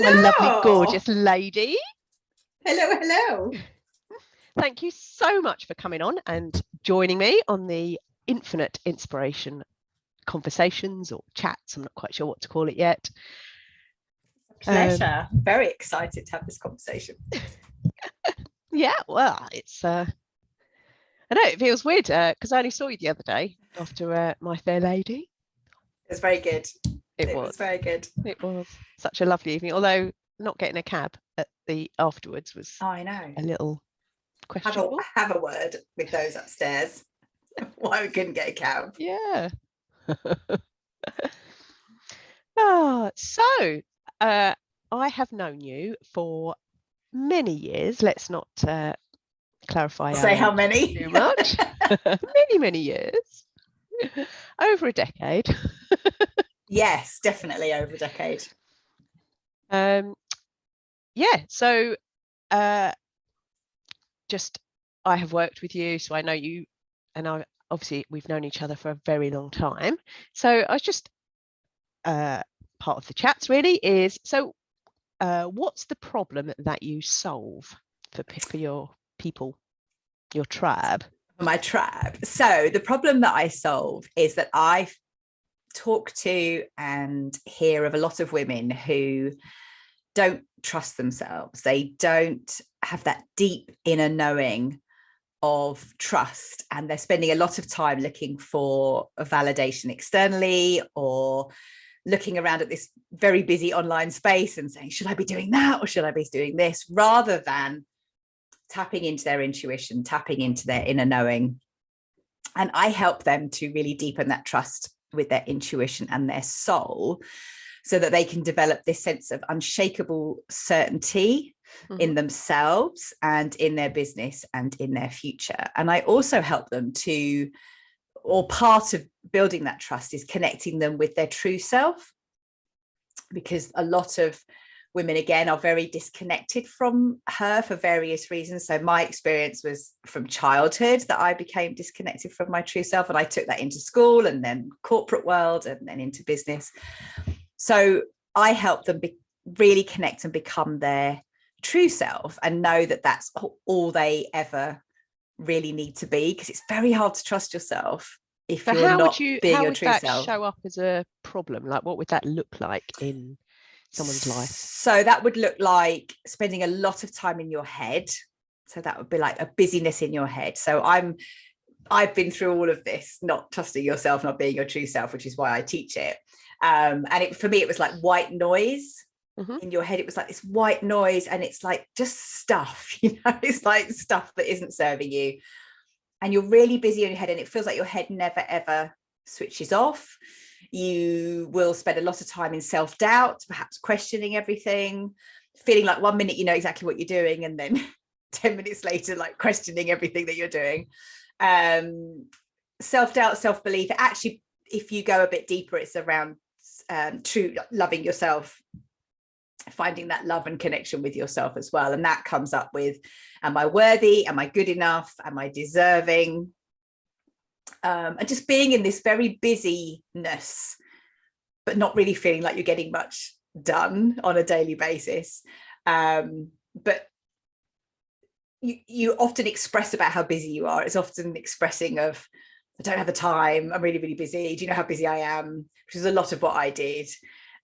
my lovely, Hello. gorgeous lady. Hello, hello. Thank you so much for coming on and joining me on the infinite inspiration conversations or chats. I'm not quite sure what to call it yet. Pleasure. Very excited to have this conversation. Yeah, well, it's I know it feels weird because I only saw you the other day after My Fair Lady. It was very good. It was very good. It was such a lovely evening, although not getting a cab at the afterwards was I know. a little questionable. Have a word with those upstairs. Why we couldn't get a cab. Yeah. So I have known you for many years. Let's not clarify I'll say how many. too much. many years. Over a decade. Yes, definitely over a decade. Yeah, so just I have worked with you, so I know you, and obviously we've known each other for a very long time. So I was just part of the chats really is, so what's the problem that you solve for your people, your tribe? My tribe. So the problem that I solve is that I talk to and hear of a lot of women who don't trust themselves. They don't have that deep inner knowing of trust, and they're spending a lot of time looking for a validation externally or looking around at this very busy online space and saying, should I be doing that or should I be doing this, rather than tapping into their intuition, tapping into their inner knowing. And I help them to really deepen that trust with their intuition and their soul so that they can develop this sense of unshakable certainty in themselves and in their business and in their future. And I also help them to, or part of building that trust is connecting them with their true self, because a lot of women, again, are very disconnected from her for various reasons. So my experience was from childhood that I became disconnected from my true self, and I took that into school and then corporate world and then into business. So I help them really connect and become their true self and know that that's all they ever really need to be, because it's very hard to trust yourself if you're not being your true self. How would that show up as a problem? Like, what would that look like in someone's life? So that would look like spending a lot of time in your head. So that would be like a busyness in your head. So I've been through all of this, not trusting yourself, not being your true self, which is why I teach it. And for me, it was like white noise in your head. It was like this white noise, and it's like just stuff, it's like stuff that isn't serving you. And you're really busy in your head, and it feels like your head never, ever switches off. You will spend a lot of time in self-doubt, perhaps questioning everything, feeling like 1 minute you know exactly what you're doing, and then 10 minutes later, like questioning everything that you're doing. Self-doubt, self-belief. Actually, if you go a bit deeper, it's around true loving yourself, finding that love and connection with yourself as well. And that comes up with, am I worthy? Am I good enough? Am I deserving? And just being in this very busyness, but not really feeling like you're getting much done on a daily basis. But you often express about how busy you are. It's often expressing of, I don't have the time, I'm really, really busy. Do you know how busy I am? Which is a lot of what I did.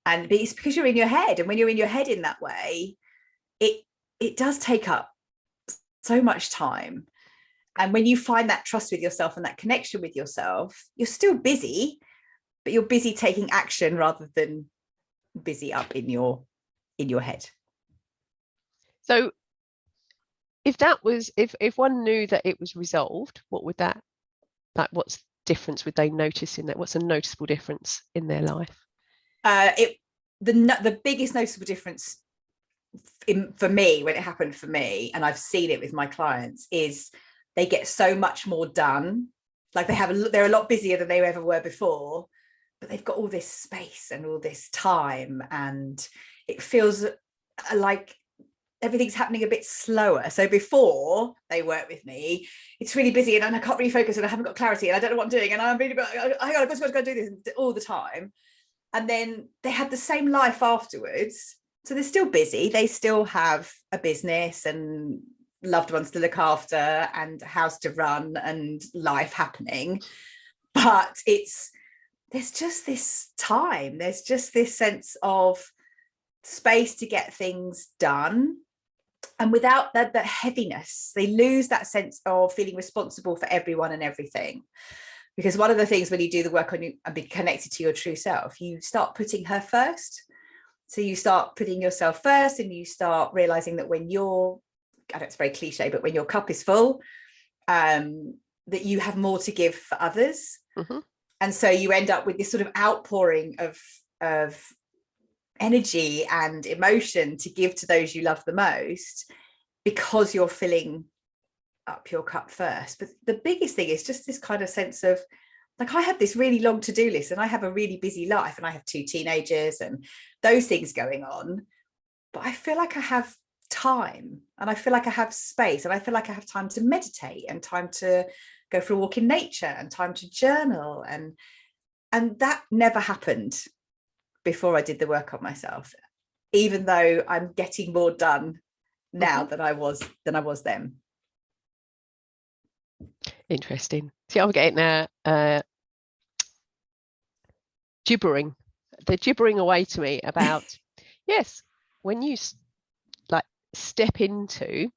And it's because you're in your head. And when you're in your head in that way, it does take up so much time. And when you find that trust with yourself and that connection with yourself, you're still busy, but you're busy taking action rather than busy up in your head. So if one knew that it was resolved, what would that, like, what's difference would they notice in that? What's a noticeable difference in their life? The biggest noticeable difference for me, when it happened for me, and I've seen it with my clients, is they get so much more done. Like they're a lot busier than they ever were before, but they've got all this space and all this time, and it feels like everything's happening a bit slower. So before they work with me, it's really busy and I can't really focus and I haven't got clarity and I don't know what I'm doing and I'm really, I've got to go do this all the time. And then they had the same life afterwards, So they're still busy. They still have a business and loved ones to look after and a house to run and life happening. But there's just this time. There's just this sense of space to get things done. And without that heaviness, they lose that sense of feeling responsible for everyone and everything. Because one of the things when you do the work on you and be connected to your true self, you start putting her first. So you start putting yourself first, and you start realizing that when I know it's very cliche, but when your cup is full, that you have more to give for others. Mm-hmm. And so you end up with this sort of outpouring of energy and emotion to give to those you love the most, because you're filling up your cup first. But the biggest thing is just this kind of sense of, like, I have this really long to-do list, and I have a really busy life, and I have 2 teenagers and those things going on, but I feel like I have time, and I feel like I have space, and I feel like I have time to meditate, and time to go for a walk in nature, and time to journal, and that never happened before I did the work on myself, even though I'm getting more done now than I was then. Interesting. See, I'm getting gibbering. They're gibbering away to me about, yes, when you like step into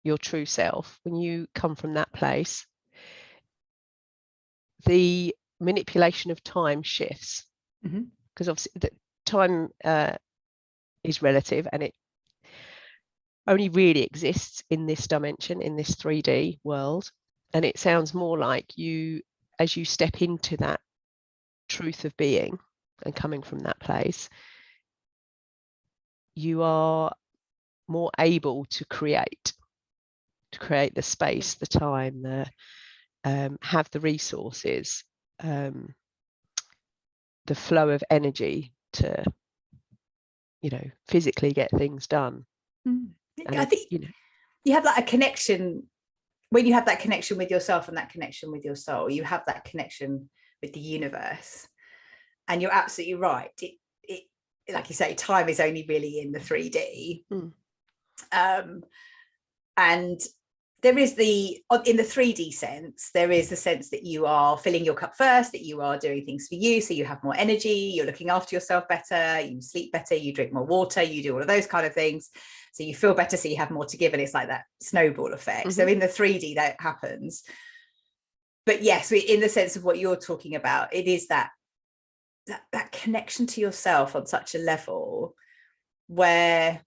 your true self, when you come from that place, the manipulation of time shifts. Because obviously the time is relative, and it only really exists in this dimension, in this 3D world. And it sounds more like as you step into that truth of being and coming from that place, you are more able to create the space, the time, have the resources, the flow of energy to, physically get things done. I think you have a connection. When you have that connection with yourself and that connection with your soul, you have that connection with the universe. And you're absolutely right. It like you say, time is only really in the 3D. And there is in the 3D sense, there is the sense that you are filling your cup first, that you are doing things for you, so you have more energy, you're looking after yourself better, you sleep better, you drink more water, you do all of those kind of things, so you feel better, so you have more to give, and it's like that snowball effect. So in the 3D that happens. But yes, in the sense of what you're talking about, it is that connection to yourself on such a level where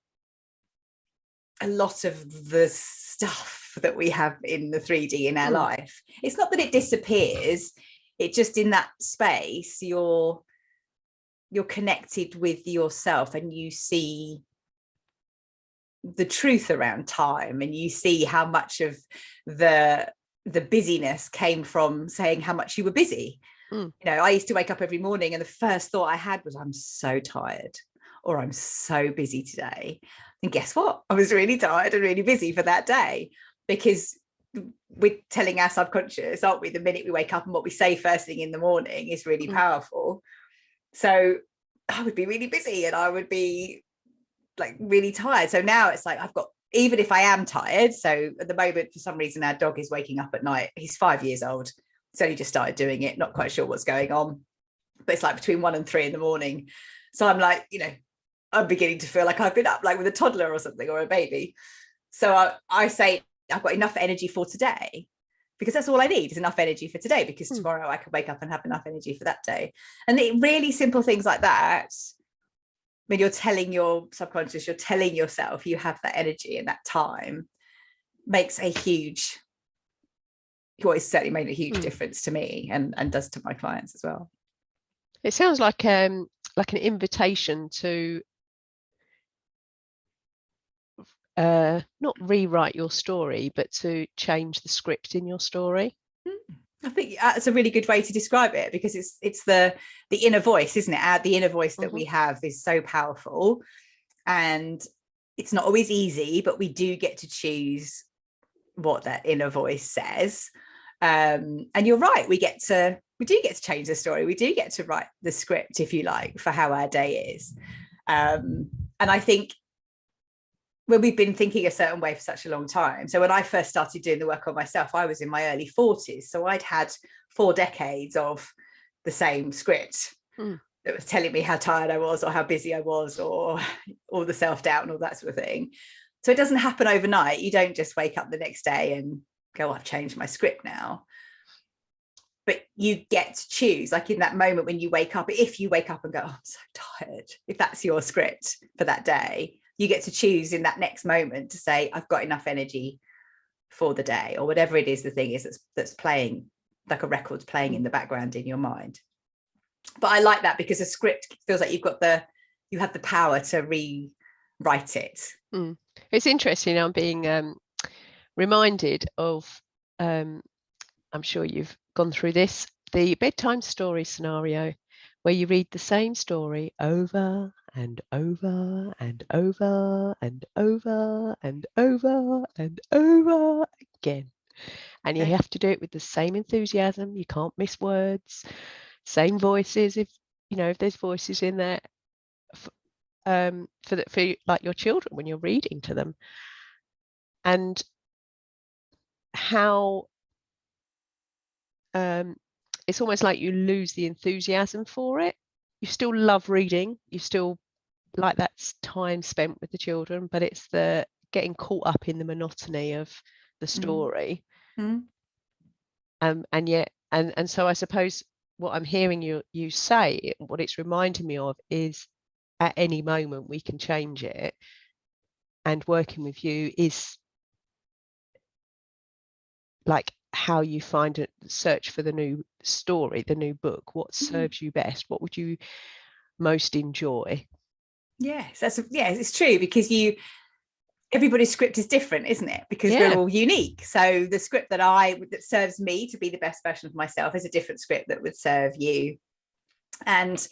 a lot of the stuff that we have in the 3D in our life, it's not that it disappears, it just, in that space, you're connected with yourself, and you see the truth around time, and you see how much of the busyness came from saying how much you were busy. I used to wake up every morning, and the first thought I had was, I'm so tired, or I'm so busy today. And guess what? I was really tired and really busy for that day, because we're telling our subconscious, aren't we? The minute we wake up, and what we say first thing in the morning is really powerful. So I would be really busy, and I would be like really tired. So now it's like, even if I am tired, so at the moment, for some reason, our dog is waking up at night. He's 5 years old. He's only just started doing it, not quite sure what's going on, but it's like between 1 and 3 in the morning. So I'm like, I'm beginning to feel like I've been up like with a toddler or something, or a baby. So I say, I've got enough energy for today, because that's all I need is enough energy for today, because tomorrow I can wake up and have enough energy for that day. And really simple things like that, when you're telling your subconscious, you're telling yourself you have that energy and that time, makes a huge, it's certainly made a huge difference to me, and does to my clients as well. It sounds like an invitation to not rewrite your story, but to change the script in your story. I think that's a really good way to describe it, because it's the inner voice, isn't it? The inner voice that we have is so powerful, and it's not always easy, but we do get to choose what that inner voice says. And you're right, we do get to change the story. We do get to write the script, if you like, for how our day is. And I think when we've been thinking a certain way for such a long time. So when I first started doing the work on myself, I was in my early 40s. So I'd had 4 decades of the same script that was telling me how tired I was or how busy I was or all the self-doubt and all that sort of thing. So it doesn't happen overnight. You don't just wake up the next day and go, I've changed my script now. But you get to choose, like in that moment when you wake up, if you wake up and go, oh, I'm so tired, if that's your script for that day, you get to choose in that next moment to say, I've got enough energy for the day, or whatever it is the thing is that's playing, like a record's playing in the background in your mind. But I like that because a script feels like you have the power to rewrite it. It's interesting. I'm being reminded of, I'm sure you've gone through this, the bedtime story scenario where you read the same story over and over and over and over and over and over again. And you have to do it with the same enthusiasm. You can't miss words, same voices. If there's voices in there for like your children when you're reading to them, and how it's almost like you lose the enthusiasm for it. You still love reading, you still like that time spent with the children, but it's the getting caught up in the monotony of the story. And yet, and so I suppose what I'm hearing you say, what it's reminding me of is at any moment we can change it, and working with you is like how you find it, search for the new story, the new book, what serves you best, what would you most enjoy. Yes, it's true, because everybody's script is different, isn't it? Because we're all unique. So the script that serves me to be the best version of myself is a different script that would serve you. And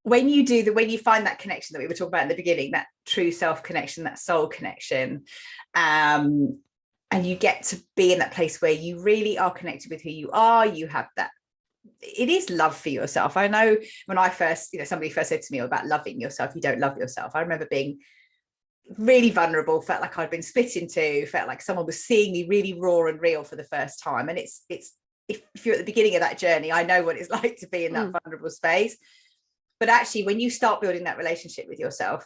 when you find that connection that we were talking about in the beginning, that true self connection, that soul connection, and you get to be in that place where you really are connected with who you are, you have that, it is love for yourself. I know when I first, somebody first said to me about loving yourself, you don't love yourself. I remember being really vulnerable, felt like I'd been split into, felt like someone was seeing me really raw and real for the first time. And it's if you're at the beginning of that journey, I know what it's like to be in that vulnerable space. But actually, when you start building that relationship with yourself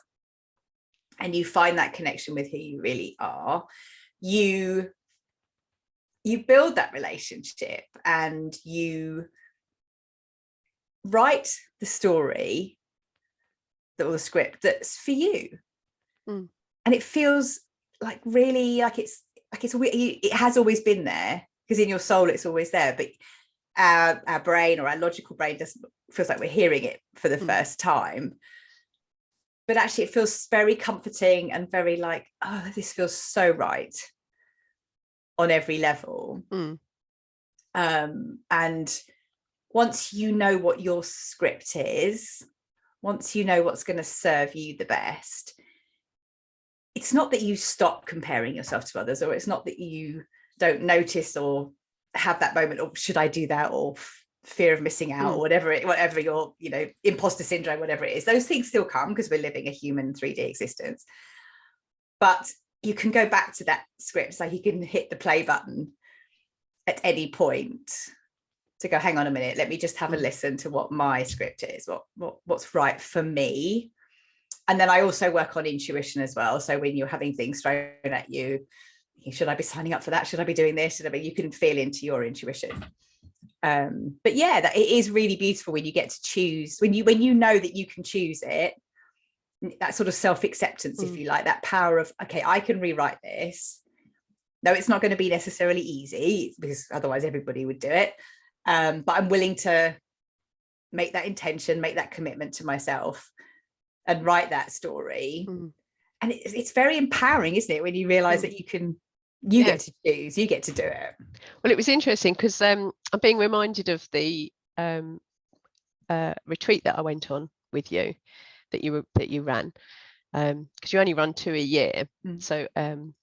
and you find that connection with who you really are, you build that relationship and you write the story or the script that's for you. And it feels like really like it has always been there, because in your soul it's always there, but our brain, or our logical brain, feels like we're hearing it for the first time. But actually it feels very comforting and very like, oh, this feels so right on every level. And once you know what your script is, once you know what's going to serve you the best, it's not that you stop comparing yourself to others, or it's not that you don't notice or have that moment of should I do that, or fear of missing out, or whatever your imposter syndrome, whatever it is. Those things still come because we're living a human 3D existence. But you can go back to that script, so you can hit the play button at any point to go, hang on a minute, let me just have a listen to what my script is, what's right for me. And then I also work on intuition as well. So when you're having things thrown at you, should I be signing up for that? Should I be doing this? You can feel into your intuition. But yeah, that it is really beautiful when you get to choose, when you know that you can choose it, that sort of self-acceptance, if you like, that power of, okay, I can rewrite this. No, it's not going to be necessarily easy, because otherwise everybody would do it. But I'm willing to make that intention, make that commitment to myself and write that story. And it's very empowering, isn't it, when you realize that you get to choose, you get to do it. Well, it was interesting because I'm being reminded of the retreat that I went on with you, that you ran, because you only run 2 a year. So and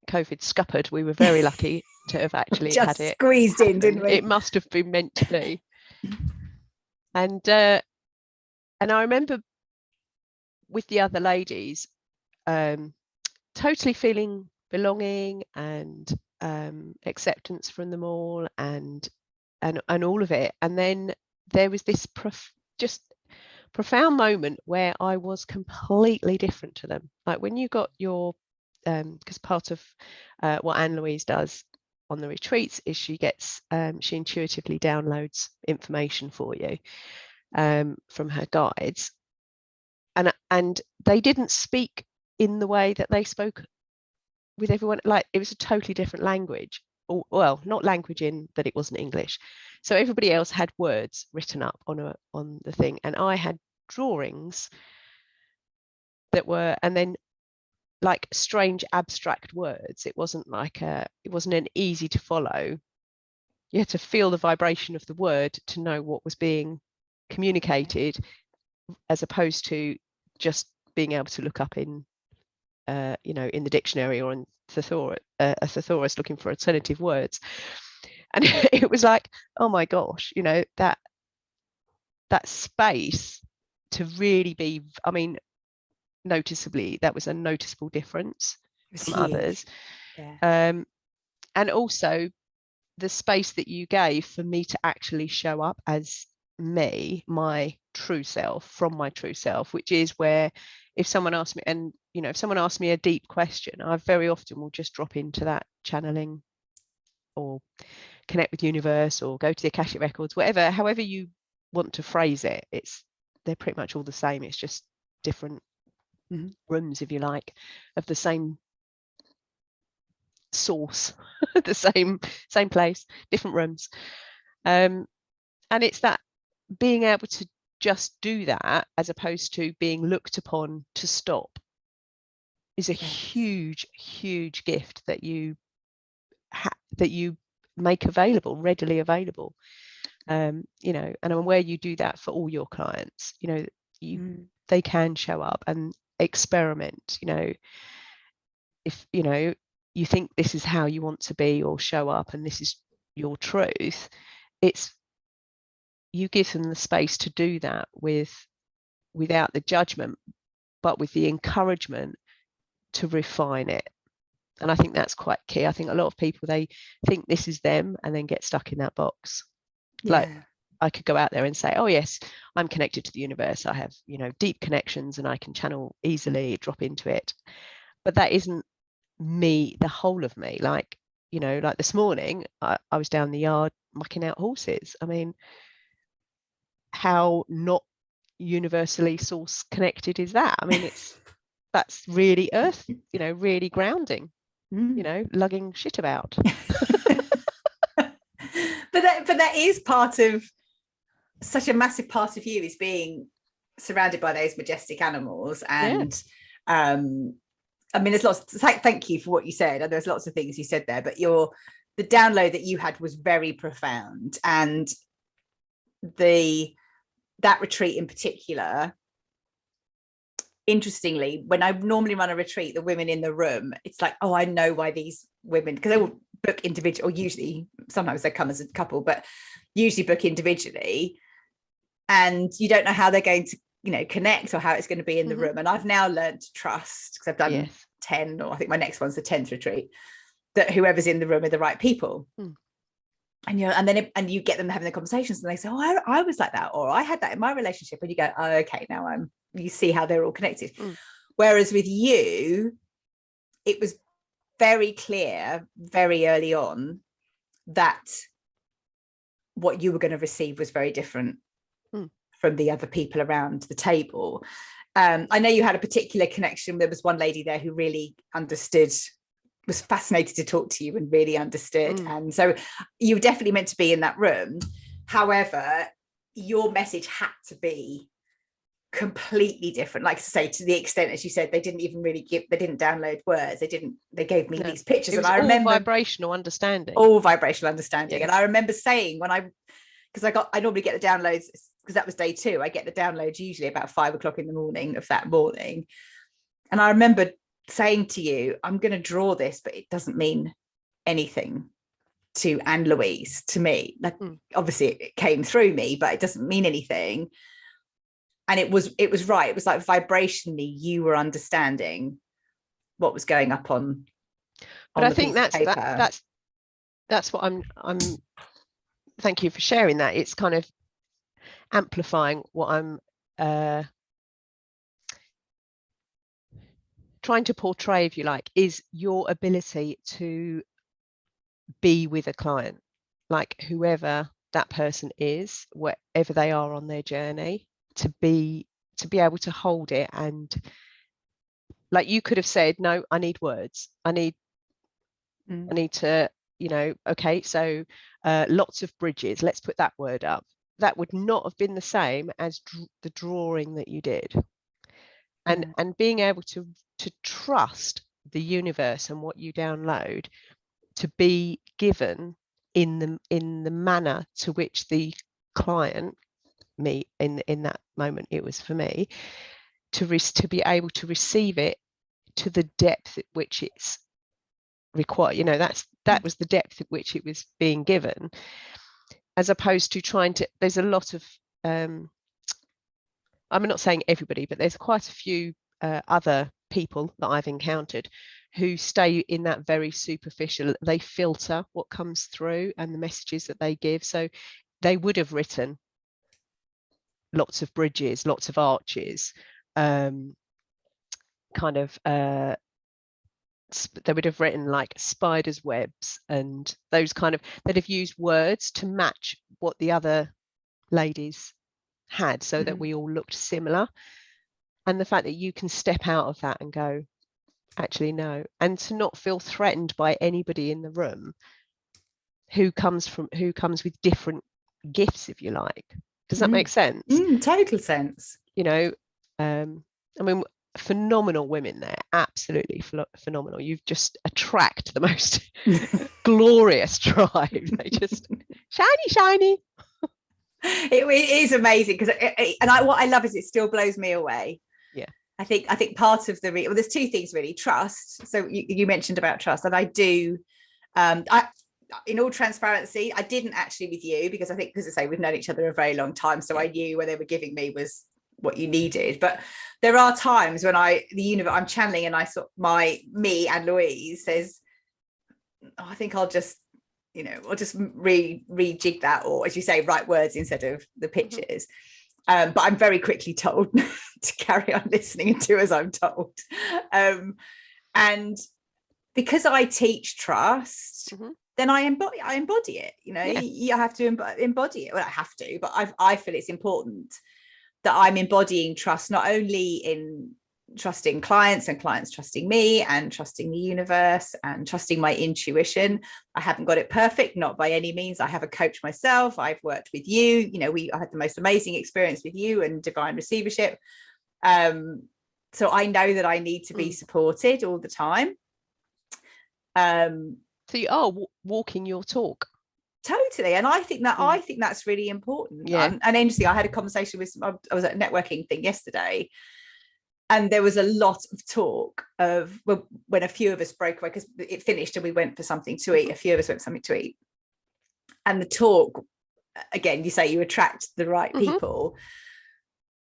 COVID scuppered, we were very lucky to have actually just had it squeezed happen. in, didn't we? It must have been meant to be. And And I remember with the other ladies, totally feeling belonging and acceptance from them all, and all of it. And then there was this just profound moment where I was completely different to them. Like when you got your, because part of what Anne-Louise does on the retreats is she intuitively downloads information for you from her guides, and they didn't speak in the way that they spoke with everyone. Like it was a totally different language, or well, not language in that it wasn't English. So everybody else had words written up on the thing, and I had drawings that were, and then like strange abstract words. It wasn't an easy to follow. You had to feel the vibration of the word to know what was being communicated, as opposed to just being able to look up in in the dictionary or in a thesaurus looking for alternative words. And it was like, oh my gosh, that space to really be, I mean, noticeably, that was a noticeable difference from huge. others. Yeah. And also the space that you gave for me to actually show up as me, my true self, from my true self, which is where if someone asks me, and if someone asks me a deep question, I very often will just drop into that channeling or connect with universe or go to the Akashic records, however you want to phrase it. They're pretty much all the same. It's just different rooms, if you like, of the same source, the same place, different rooms. And it's that being able to just do that, as opposed to being looked upon to stop, is a huge gift that you make readily available. And where you do that for all your clients, they can show up and experiment. If you think this is how you want to be or show up and this is your truth, you give them the space to do that without the judgment, but with the encouragement to refine it. And I think that's quite key. I think a lot of people, they think this is them and then get stuck in that box. Like I could go out there and say, oh yes, I'm connected to the universe, I have deep connections and I can channel easily, drop into it, but that isn't me, the whole of me. Like this morning I was down the yard mucking out horses. I mean, how not universally source connected is that? I mean, that's really earth, really grounding, lugging shit about. but that is part of such a massive part of you, is being surrounded by those majestic animals. And I mean, there's lots, thank you for what you said, and there's lots of things you said there, but the download that you had was very profound. And that retreat in particular, interestingly, when I normally run a retreat, the women in the room, it's like, oh, I know why these women, because they will book individual, or usually sometimes they come as a couple, but usually book individually, and you don't know how they're going to connect or how it's going to be in the room. And I've now learned to trust, because I've done 10, or I think my next one's the 10th retreat, that whoever's in the room are the right people. And and you get them having the conversations and they say, oh, I was like that, or I had that in my relationship, and you go, oh, okay, now you see how they're all connected. Whereas with you, it was very clear very early on that what you were going to receive was very different from the other people around the table. I know you had a particular connection. There was one lady there who really understood, was fascinated to talk to you and really understood. And so you were definitely meant to be in that room. However, your message had to be completely different. Like I say, to the extent, as you said, they didn't download words. They gave me these pictures. It was and I remember all vibrational understanding. Yes. And I remember saying, because I normally get the downloads, because that was day 2. I get the downloads usually about 5 o'clock in the morning of that morning. And I remember saying to you, I'm going to draw this, but it doesn't mean anything to Anne-Louise, to me. Like, obviously it came through me, but it doesn't mean anything. and it was right. It was like vibrationally, you were understanding what was going up on I the think piece of paper. That's what I'm thank you for sharing that. It's kind of amplifying what I'm trying to portray, if you like, is your ability to be with a client, like whoever that person is, wherever they are on their journey, to be able to hold it. And like, you could have said, no, I need words, I need to, okay, so lots of bridges, let's put that word up. That would not have been the same as the drawing that you did. And being able to trust the universe and what you download to be given in the manner to which the client, me in that moment, it was for me, to be able to receive it to the depth at which it's required. That was the depth at which it was being given, as opposed to trying to, there's a lot of I'm not saying everybody, but there's quite a few other people that I've encountered who stay in that very superficial. They filter what comes through and the messages that they give. So they would have written lots of bridges, lots of arches, kind of they would have written like spiders' webs, and those kind of, they'd have used words to match what the other ladies had, so that we all looked similar. And the fact that you can step out of that and go, actually no, and to not feel threatened by anybody in the room who comes with different gifts, if you like. Does that make sense? Total sense. I mean, phenomenal women there, absolutely phenomenal. You've just attract the most glorious tribe. They just shiny. It is amazing, because what I love is it still blows me away. Yeah, I think part of well, there's two things really. Trust. So you mentioned about trust, and I do. In all transparency, I didn't actually with you, because I think, as I say, we've known each other a very long time, so I knew what they were giving me was what you needed. But there are times when the universe, I'm channeling, and I sort Anne-Louise says, I think I'll just rejig that, or, as you say, write words instead of the pictures. But I'm very quickly told to carry on listening and do as I'm told. And because I teach trust, then I embody it. You have to embody it. Well, I have to, but I feel it's important that I'm embodying trust, not only in trusting clients and clients trusting me, and trusting the universe and trusting my intuition. I haven't got it perfect, not by any means. I have a coach myself. I've worked with you. I had the most amazing experience with you and divine receivership. So I know that I need to be supported all the time. So you are walking your talk. Totally. And I think that's really important. Yeah. And interesting, I had a conversation I was at a networking thing yesterday, and there was a lot of talk of when a few of us broke away, because it finished and we went for something to eat. A few of us went for something to eat. And the talk, again, you say you attract the right people,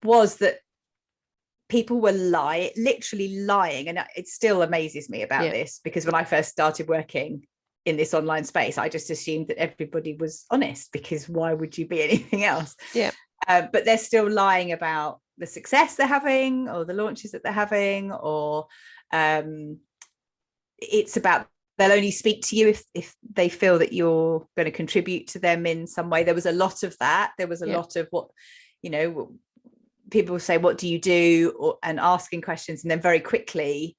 was that people were literally lying. And it still amazes me about this, because when I first started working in this online space, I just assumed that everybody was honest, because why would you be anything else? Yeah. But they're still lying about the success they're having, or the launches that they're having, or it's about, they'll only speak to you if they feel that you're going to contribute to them in some way. There was a lot of that. There was a lot of what, people say, what do you do? And asking questions, and then very quickly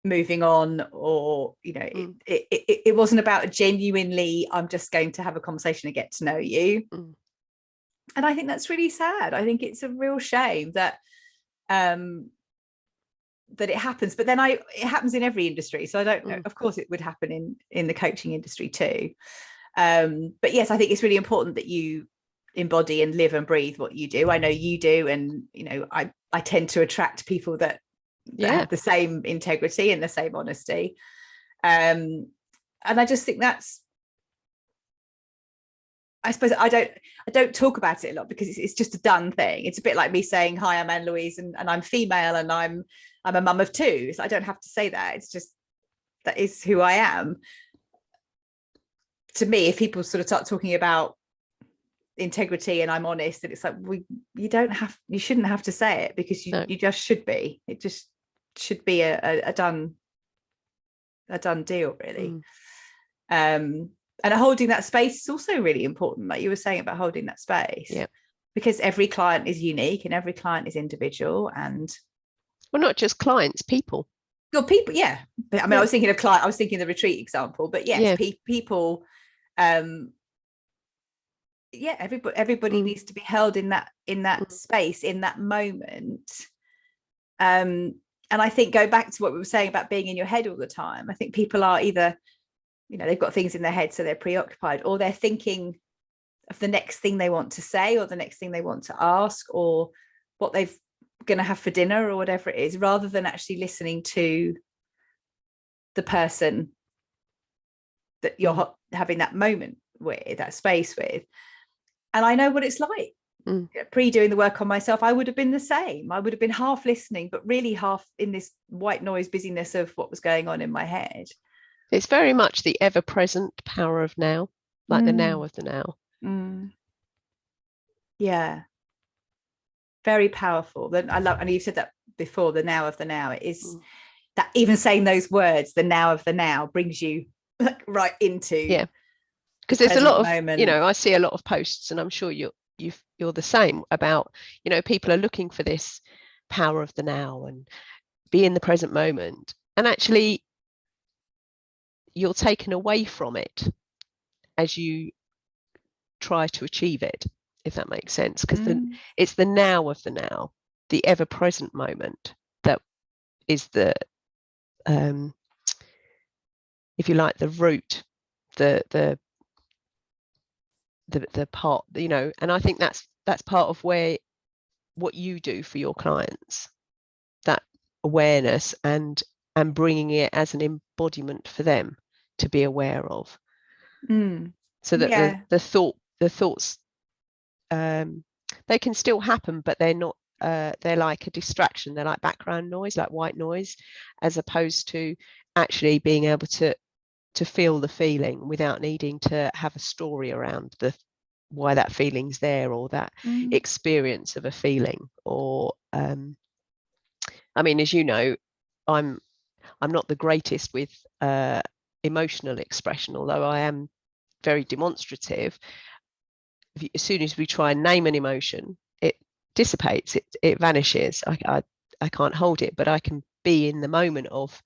moving on, or it wasn't about genuinely, I'm just going to have a conversation and get to know you. And I think that's really sad. I think it's a real shame that it happens, but then it happens in every industry. So I don't know, of course it would happen in the coaching industry too. But yes, I think it's really important that you embody and live and breathe what you do. I know you do, and I tend to attract people that have the same integrity and the same honesty. And I just think that's I suppose I don't talk about it a lot because it's just a done thing. It's a bit like me saying, hi, I'm Anne-Louise and I'm female and I'm a mum of two. So I don't have to say that. It's just, that is who I am. To me, if people sort of start talking about integrity and I'm honest, and it's like, you shouldn't have to say it, because you just should be. It just should be a done deal, really. And holding that space is also really important, like you were saying about holding that space, because every client is unique and every client is individual. And well, not just clients, people. Well, people, but I mean, I was thinking of client, I was thinking the retreat example, but yes, people, everybody needs to be held in that space, in that moment. And I think, go back to what we were saying about being in your head all the time. I think people are either, they've got things in their head, so they're preoccupied, or they're thinking of the next thing they want to say, or the next thing they want to ask, or what they've going to have for dinner, or whatever it is, rather than actually listening to the person that you're having that moment with, that space with. And I know what it's like. Pre-doing the work on myself, I would have been the same. I would have been half listening, but really half in this white noise busyness of what was going on in my head. It's very much the ever-present power of now, like the now of the now. Yeah, very powerful. Then I love, and you've said that before, the now of the now. It is that, even saying those words, the now of the now, brings you right into because there's a lot of moment. I see a lot of posts, and I'm sure you're the same, about people are looking for this power of the now and be in the present moment, and actually you're taken away from it as you try to achieve it, if that makes sense, because it's the now of the now, the ever-present moment, that is the if you like, the root, the part, and I think that's part of what you do for your clients, that awareness and bringing it as an embodiment for them to be aware of, so that the thoughts they can still happen, but they're not they're like a distraction, they're like background noise, like white noise, as opposed to actually being able to feel the feeling without needing to have a story around why that feeling's there, or that experience of a feeling. Or I mean, as you know, I'm not the greatest with emotional expression, although I am very demonstrative. As soon as we try and name an emotion, it dissipates, it vanishes. I can't hold it, but I can be in the moment of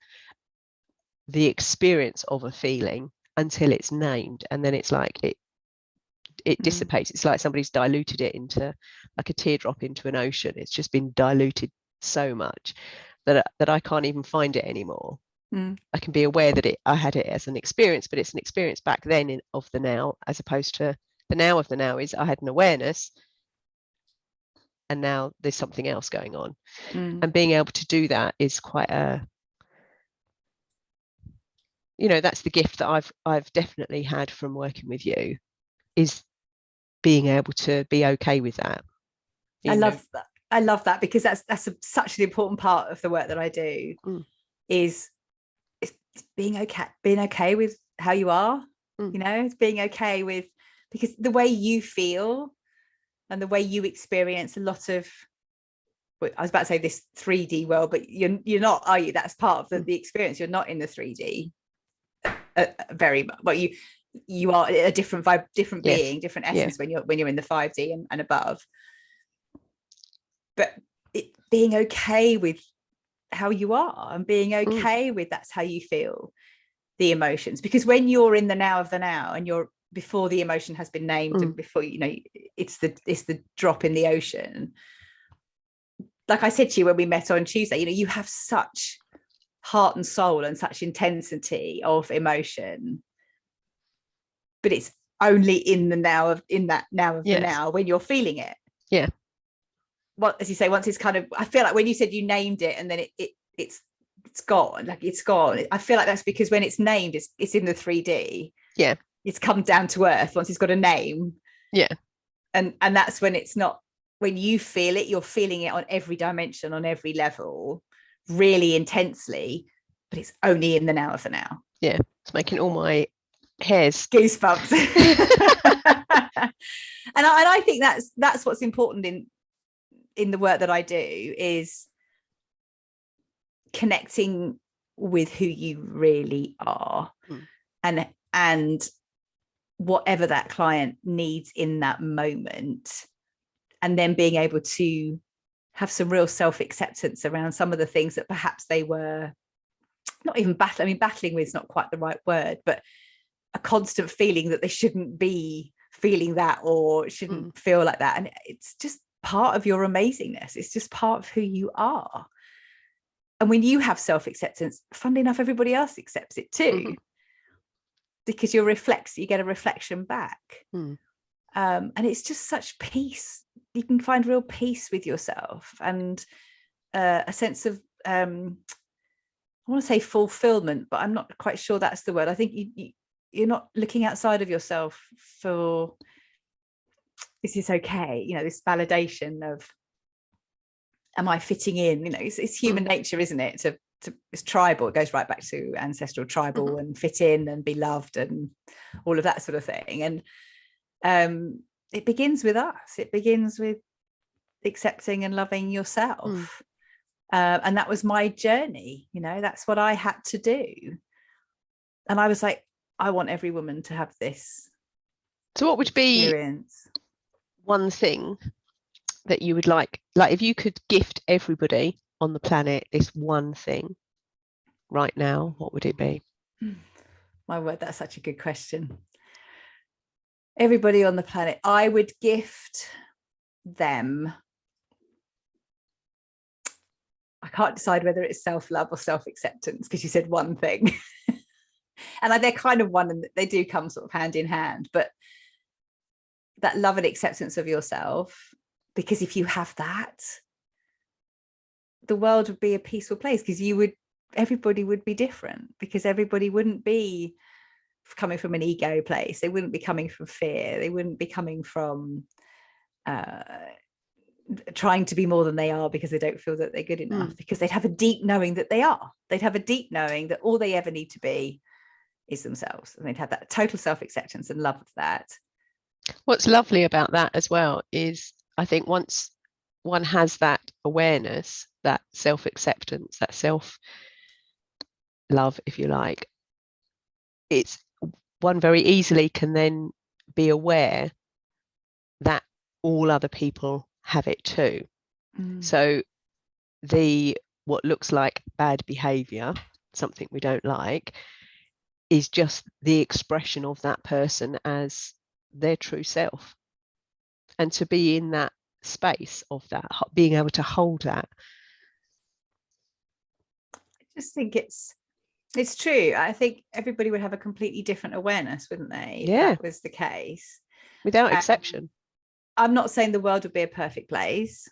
the experience of a feeling until it's named, and then it's like it dissipates. It's like somebody's diluted it into, like a teardrop into an ocean. It's just been diluted so much that I can't even find it anymore. I can be aware that I had it as an experience, but it's an experience back then of the now, as opposed to the now of the now is I had an awareness and now there's something else going on. And being able to do that is quite that's the gift that I've definitely had from working with you, is being able to be okay with that. I love that, because that's such an important part of the work that I do, is being okay with how you are. It's being okay with, because the way you feel and the way you experience a lot of, I was about to say this 3D world, but you're not, are you? That's part of the experience. You're not in the 3D very much. Well, you are a different vibe, different being, different essence when you're in the 5D and above. But being okay with how you are, and being okay with that's how you feel the emotions, because when you're in the now of the now, and you're before the emotion has been named, and before it's the drop in the ocean. Like I said to you when we met on Tuesday, you have such heart and soul and such intensity of emotion, but it's only in the now of the now when you're feeling it. Well, as you say, once it's kind of, I feel like when you said you named it and then it's gone, like it's gone, I feel like that's because when it's named, it's in the 3D. It's come down to earth once it's got a name. Yeah. And that's when it's not, when you feel it, you're feeling it on every dimension, on every level, really intensely, but it's only in the now of the now. Yeah, it's making all my hairs goosebumps. and I think that's what's important in the work that I do, is connecting with who you really are, and whatever that client needs in that moment, and then being able to have some real self-acceptance around some of the things that perhaps they were not even battling. I mean, battling with is not quite the right word, but a constant feeling that they shouldn't be feeling that, or shouldn't feel like that. And it's just part of your amazingness. It's just part of who you are. And when you have self-acceptance, funnily enough, everybody else accepts it too, because you get a reflection back. And it's just such peace. You can find real peace with yourself, and a sense of, I want to say fulfillment, but I'm not quite sure that's the word. I think you're not looking outside of yourself for, is this okay? This validation of, am I fitting in? It's human nature, isn't it? It's tribal. It goes right back to ancestral tribal, and fit in and be loved and all of that sort of thing. And it begins with us. It begins with accepting and loving yourself. And that was my journey. That's what I had to do. And I was like, I want every woman to have this. So what would experience. Be one thing that you would like if you could gift everybody on the planet this one thing right now, what would it be? My word, that's such a good question. Everybody on the planet, I would gift them, I can't decide whether it's self-love or self-acceptance, because you said one thing. And they're kind of one, and they do come sort of hand in hand, but that love and acceptance of yourself, because if you have that, the world would be a peaceful place, because everybody would be different, because everybody wouldn't be coming from an ego place. They wouldn't be coming from fear. They wouldn't be coming from trying to be more than they are because they don't feel that they're good enough, because they'd have a deep knowing that they are. They'd have a deep knowing that all they ever need to be is themselves, and they'd have that total self-acceptance and love of that. What's lovely about that as well is, I think once one has that awareness, that self-acceptance, that self-love, if you like, it's one very easily can then be aware that all other people have it too. So what looks like bad behavior, something we don't like, is just the expression of that person as their true self. And to be in that space of that, being able to hold that. I just think it's true. I think everybody would have a completely different awareness, wouldn't they? Yeah. If that was the case. Without exception. I'm not saying the world would be a perfect place.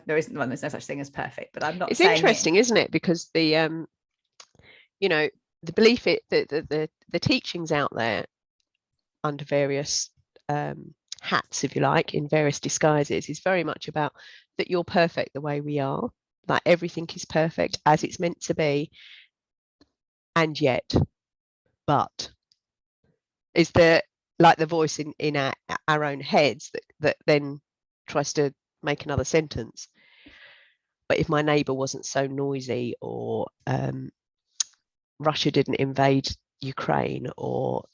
There's no such thing as perfect, but I'm not saying it's interesting, isn't it? Because the the belief, the teachings out there under various hats, if you like, in various disguises, is very much about that you're perfect the way we are, like everything is perfect as it's meant to be, and yet, but is there like the voice in our own heads that then tries to make another sentence. But if my neighbour wasn't so noisy, or Russia didn't invade Ukraine, or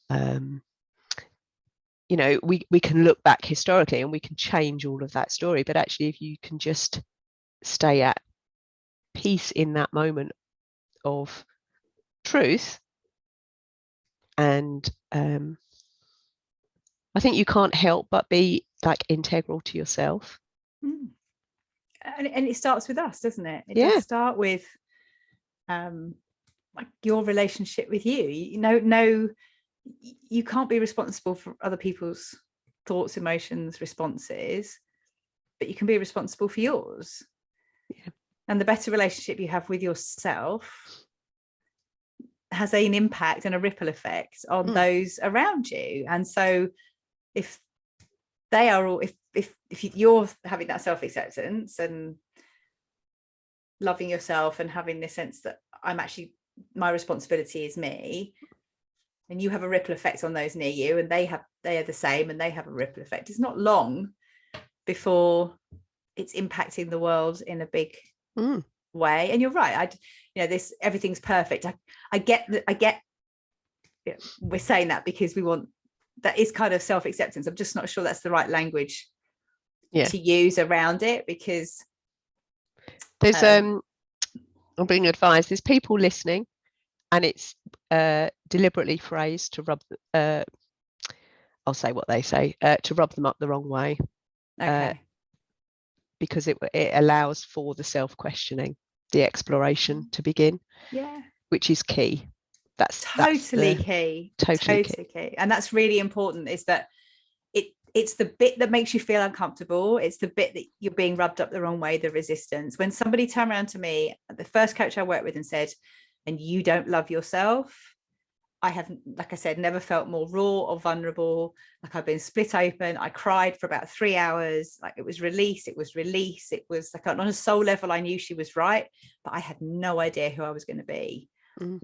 we can look back historically and we can change all of that story. But actually, if you can just stay at peace in that moment of truth, and I think you can't help but be like integral to yourself. And it starts with us, doesn't it? It does start with like your relationship with you. No, you can't be responsible for other people's thoughts, emotions, responses, but you can be responsible for yours. Yeah. And the better relationship you have with yourself has an impact and a ripple effect on those around you. And so if they are all, if you're having that self-acceptance and loving yourself and having this sense that I'm actually, my responsibility is me, and you have a ripple effect on those near you, and they are the same, and they have a ripple effect. It's not long before it's impacting the world in a big way. And you're right, this, everything's perfect. I get we're saying that because we want, that is kind of self-acceptance. I'm just not sure that's the right language to use around it, because there's I'm being advised there's people listening, and it's deliberately phrased to rub I'll say what they say, to rub them up the wrong way. Okay. Because it allows for the self-questioning, the exploration to begin, which is key. That's totally key. And that's really important, is that it's the bit that makes you feel uncomfortable. It's the bit that you're being rubbed up the wrong way, the resistance. When somebody turned around to me, the first coach I worked with, and said, and you don't love yourself, I have, like I said, never felt more raw or vulnerable. Like, I've been split open. I cried for about 3 hours. Like, it was release. It was like, on a soul level, I knew she was right, but I had no idea who I was going to be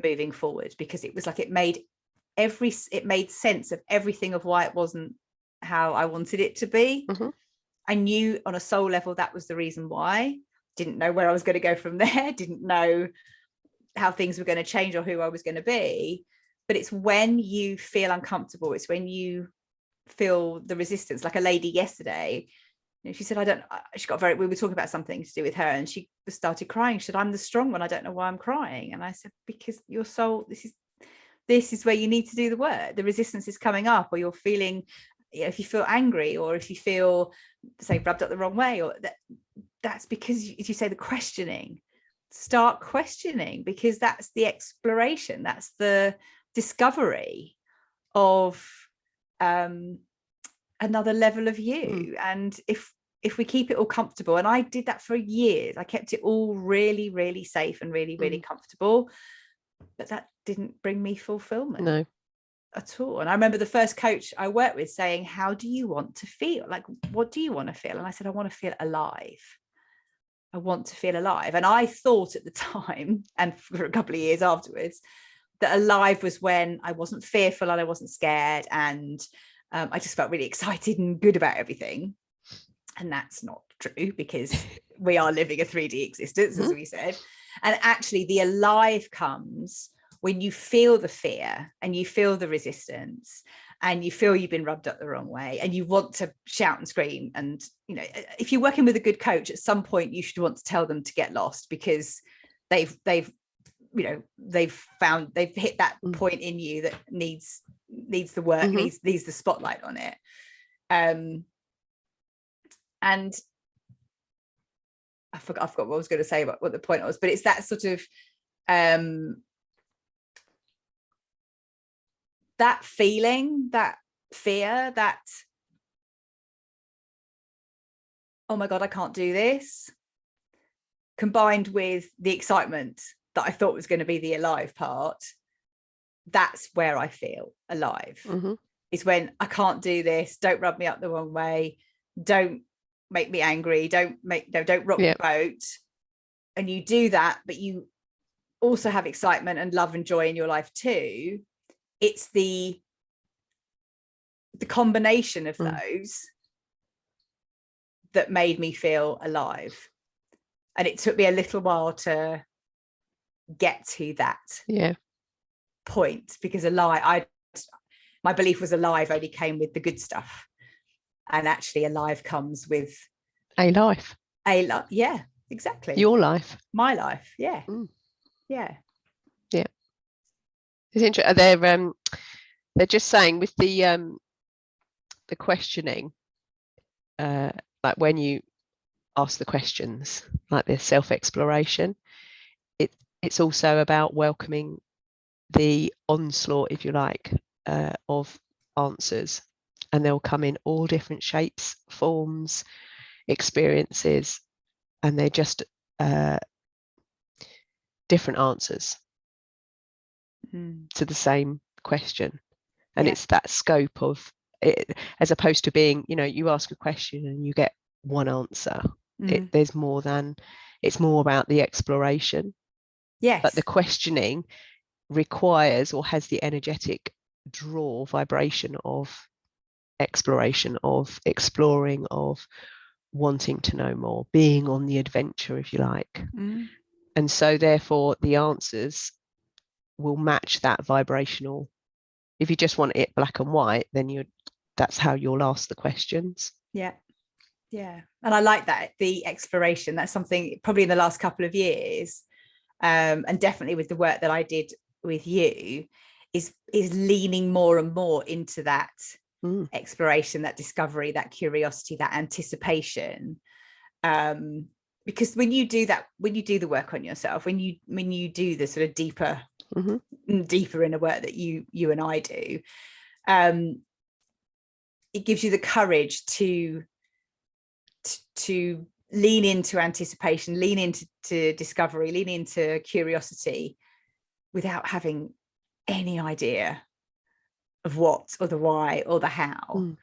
moving forward, because it was like, it made sense of everything of why it wasn't how I wanted it to be. I knew on a soul level that was the reason why. Didn't know where I was going to go from there. Didn't know how things were going to change or who I was going to be. But it's when you feel uncomfortable, it's when you feel the resistance. Like a lady yesterday, she said, we were talking about something to do with her, and she started crying. She said, I'm the strong one. I don't know why I'm crying. And I said, because your soul, this is where you need to do the work. The resistance is coming up, or you're feeling, if you feel angry, or if you feel, say, rubbed up the wrong way, or that's because, as you say, the questioning. Start questioning, because that's the exploration. That's the discovery of another level of you. And if we keep it all comfortable, and I did that for years, I kept it all really, really safe and really, really comfortable, but that didn't bring me fulfillment at all. And I remember the first coach I worked with saying, how do you want to feel? Like, what do you want to feel? And I said, I want to feel alive. I want to feel alive. And I thought at the time, and for a couple of years afterwards, that alive was when I wasn't fearful and I wasn't scared, and I just felt really excited and good about everything. And that's not true, because we are living a 3D existence, as we said. And actually, the alive comes when you feel the fear and you feel the resistance, and you feel you've been rubbed up the wrong way, and you want to shout and scream. And, if you're working with a good coach, at some point you should want to tell them to get lost, because they've hit that point in you that needs the work, needs the spotlight on it. And I forgot what I was going to say about what the point was, but it's that sort of that feeling, that fear, that, oh my God, I can't do this, combined with the excitement that I thought was going to be the alive part. That's where I feel alive. Is when I can't do this. Don't rub me up the wrong way. Don't make me angry. Don't rock the boat. And you do that, but you also have excitement and love and joy in your life too. It's the combination of those that made me feel alive. And it took me a little while to get to that point, because my belief was alive only came with the good stuff, and actually alive comes with a life. Yeah, exactly. Your life, my life. Yeah. It's interesting. They're just saying with the questioning, like when you ask the questions, like the self-exploration, it's also about welcoming the onslaught, if you like, of answers, and they'll come in all different shapes, forms, experiences, and they're just different answers to the same question. And it's that scope of as opposed to being, you ask a question and you get one answer. There's more than, it's more about the exploration. Yes. But the questioning requires or has the energetic draw vibration of exploration, of exploring, of wanting to know more, being on the adventure, if you like. And so therefore the answers will match that vibrational. If you just want it black and white, then that's how you'll ask the questions. Yeah. And I like that, the exploration. That's something probably in the last couple of years, and definitely with the work that I did with you, is leaning more and more into that exploration, that discovery, that curiosity, that anticipation. Because when you do that, when you do the work on yourself, when you do the sort of deeper inner work that you and I do, it gives you the courage to lean into anticipation, lean into discovery, lean into curiosity without having any idea of what or the why or the how.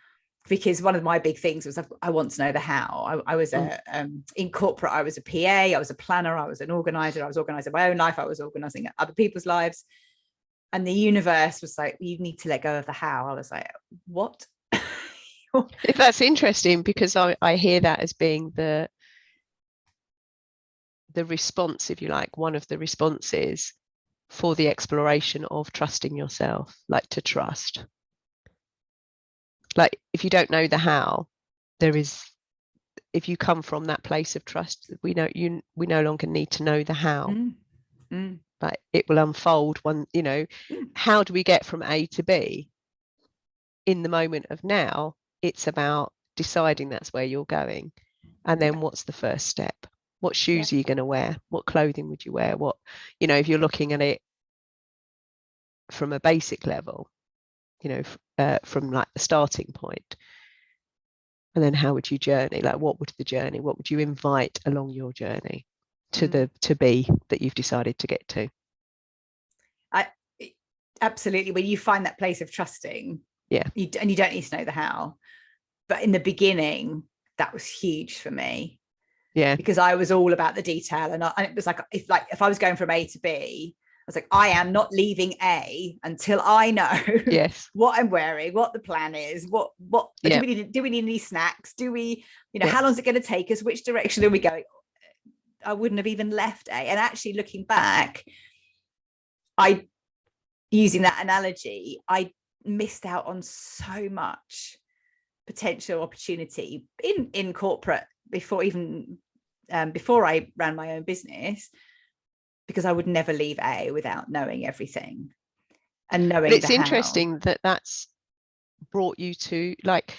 Because one of my big things was I want to know the how. I was in corporate, I was a PA, I was a planner, I was an organizer, I was organizing my own life, I was organizing other people's lives. And the universe was like, you need to let go of the how. I was like, what? That's interesting, because I hear that as being the response, if you like, one of the responses for the exploration of trusting yourself, like to trust. Like if you don't know the how, if you come from that place of trust, we no longer need to know the how. Like it will unfold how do we get from A to B? In the moment of now, it's about deciding that's where you're going. And then what's the first step? What shoes are you going to wear? What clothing would you wear? What, if you're looking at it from a basic level, from like the starting point. And then how would you journey? Like what would you invite along your journey to be that you've decided to get to? Absolutely. When you find that place of trusting, and you don't need to know the how, but in the beginning, that was huge for me. Yeah. Because I was all about the detail, and it was like if I was going from A to B, I was like, I am not leaving A until I know what I'm wearing, what the plan is, what do we need any snacks? Do we, how long is it going to take us? Which direction are we going? I wouldn't have even left A. And actually looking back, using that analogy, I missed out on so much potential opportunity in corporate before I ran my own business, because I would never leave A without knowing everything and knowing. But it's interesting that that's brought you to, like,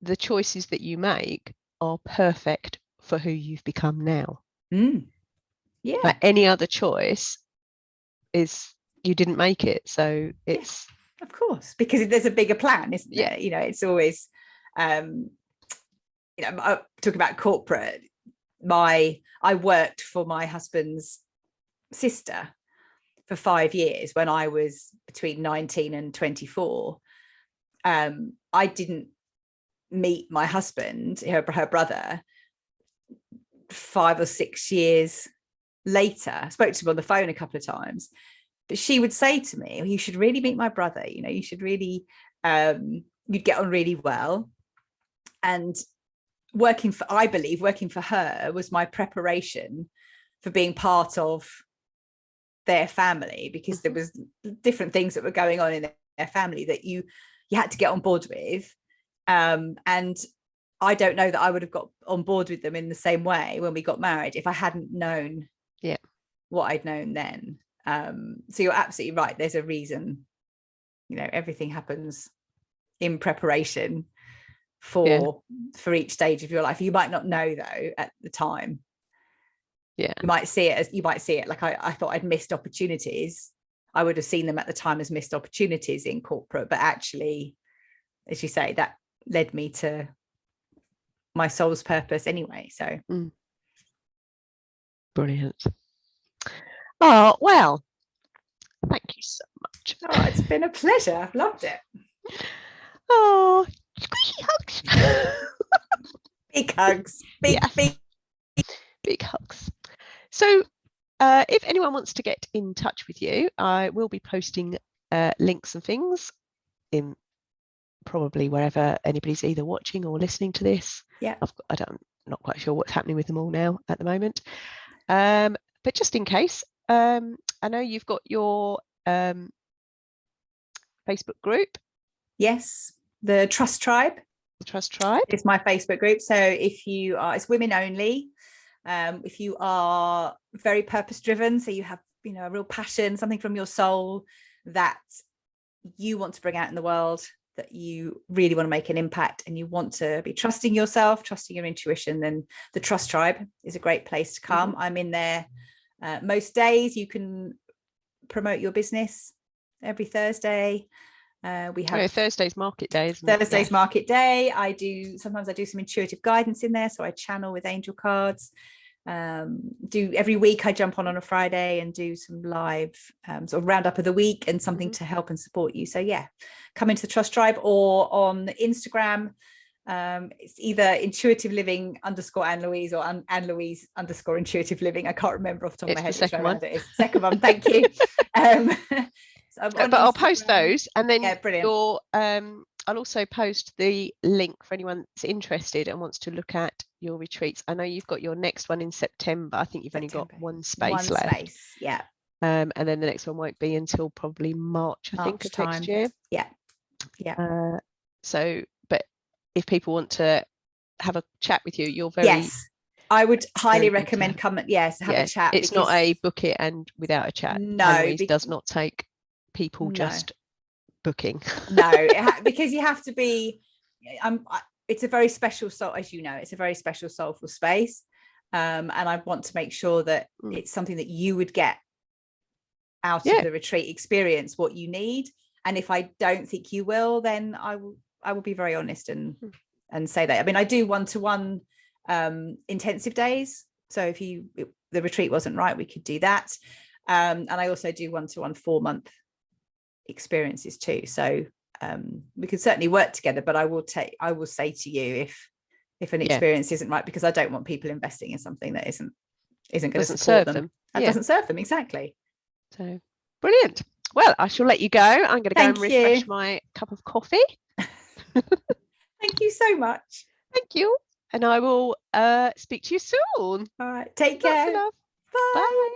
the choices that you make are perfect for who you've become now. Yeah. Like any other choice is, you didn't make it. So it's of course, because there's a bigger plan, isn't there? It's always I talk about corporate. I worked for my husband's sister for 5 years when I was between 19 and 24. I didn't meet my husband, her brother, 5 or 6 years later. I spoke to him on the phone a couple of times, but she would say to me, you should really meet my brother, you should really you'd get on really well. And working for her was my preparation for being part of their family, because there was different things that were going on in their family that you had to get on board with. And I don't know that I would have got on board with them in the same way when we got married if I hadn't known what I'd known then. So you're absolutely right. There's a reason, everything happens in preparation for each stage of your life. You might not know though at the time. You might see it like I thought I'd missed opportunities. I would have seen them at the time as missed opportunities in corporate, but actually, as you say, that led me to my soul's purpose anyway. So brilliant. Oh, well, thank you so much. Oh, it's been a pleasure. I've loved it. Oh, squishy hugs. Big hugs. Yes. Big hugs. So if anyone wants to get in touch with you, I will be posting links and things in probably wherever anybody's either watching or listening to this. Yeah. Not quite sure what's happening with them all now at the moment. But just in case, I know you've got your Facebook group. Yes, the Trust Tribe. The Trust Tribe. It's my Facebook group. So if you are, it's women only. If you are very purpose driven, so you have, a real passion, something from your soul that you want to bring out in the world, that you really want to make an impact, and you want to be trusting yourself, trusting your intuition, then the Trust Tribe is a great place to come. Mm-hmm. I'm in there most days. You can promote your business every Thursday. We have Thursday's market day, isn't it? Thursday's market day. Sometimes I do some intuitive guidance in there, so I channel with angel cards. Do every week I jump on a Friday and do some live sort of roundup of the week and something to help and support you. So yeah, come into the Trust Tribe, or on Instagram. It's either intuitive living _AnneLouise or AnneLouise _intuitive living. I can't remember off the top of my head. The second one. It is the second one. Thank you. So but I'll post those, and then brilliant. I'll also post the link for anyone that's interested and wants to look at your retreats. I know you've got your next one in September. I think you've only got one space left. Yeah. And then the next one won't be until probably March, I think, of next year. Yeah. So, but if people want to have a chat with you, you're very... Yes, I would highly recommend have a chat. It's not a book it and without a chat. No, AnneLouise does not take people just booking. No, because you have to be... it's a very special soul, as you know, it's a very special soulful space. And I want to make sure that it's something that you would get out of the retreat experience, what you need. And if I don't think you will, then I will be very honest and say that. I mean, I do one-to-one intensive days. So if the retreat wasn't right, we could do that. And I also do one-to-one 4-month experiences too. So we could certainly work together, but I will say to you if an experience isn't right, because I don't want people investing in something that isn't going to support them. That doesn't serve them. Exactly. So brilliant. Well, I shall let you go. I'm going to go and refresh my cup of coffee. Thank you so much. Thank you. And I will speak to you soon. All right. Take care. Bye.